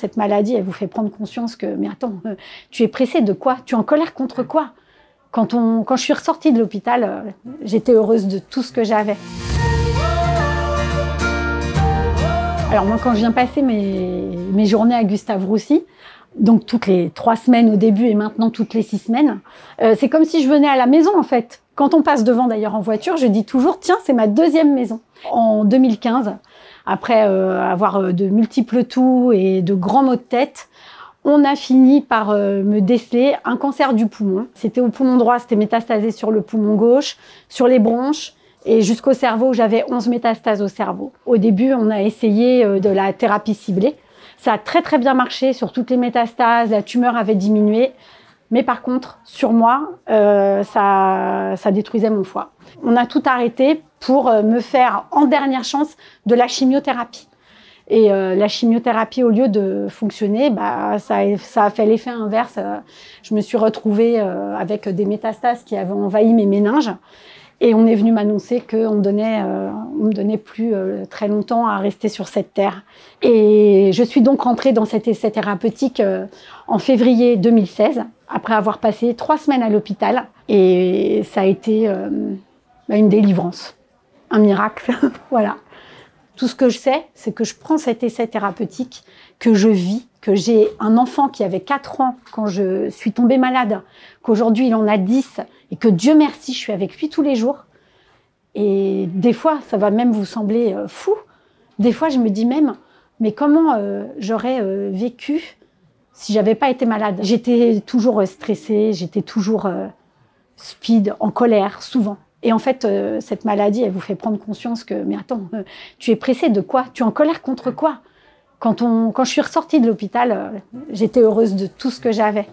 Cette maladie, elle vous fait prendre conscience que, mais attends, tu es pressé de quoi? Tu es en colère contre quoi? Quand je suis ressortie de l'hôpital, j'étais heureuse de tout ce que j'avais. Alors moi, quand je viens passer mes journées à Gustave-Roussy, donc toutes les 3 semaines au début et maintenant toutes les 6 semaines, c'est comme si je venais à la maison en fait. Quand on passe devant d'ailleurs en voiture, je dis toujours, tiens, c'est ma 2e maison. En 2015, après avoir de multiples toux et de grands maux de tête, on a fini par me déceler un cancer du poumon. C'était au poumon droit, c'était métastasé sur le poumon gauche, sur les bronches et jusqu'au cerveau où j'avais 11 métastases au cerveau. Au début, on a essayé de la thérapie ciblée. Ça a très bien marché sur toutes les métastases, la tumeur avait diminué. Mais par contre, sur moi, ça détruisait mon foie. On a tout arrêté pour me faire, en dernière chance, de la chimiothérapie. Et la chimiothérapie, au lieu de fonctionner, ça a fait l'effet inverse. Je me suis retrouvée avec des métastases qui avaient envahi mes méninges. Et on est venu m'annoncer qu'on me donnait plus très longtemps à rester sur cette terre. Et je suis donc rentrée dans cet essai thérapeutique en février 2016, après avoir passé 3 semaines à l'hôpital. Et ça a été une délivrance, un miracle, voilà. Tout ce que je sais, c'est que je prends cet essai thérapeutique, que je vis, que j'ai un enfant qui avait 4 ans quand je suis tombée malade, qu'aujourd'hui il en a 10 et que Dieu merci, je suis avec lui tous les jours. Et des fois, ça va même vous sembler fou. Des fois, je me dis même, mais comment j'aurais vécu si j'avais pas été malade? J'étais toujours stressée, j'étais toujours speed, en colère, souvent. Et en fait, cette maladie, elle vous fait prendre conscience que, mais attends, tu es pressé de quoi? Tu es en colère contre quoi? Quand je suis ressortie de l'hôpital, j'étais heureuse de tout ce que j'avais.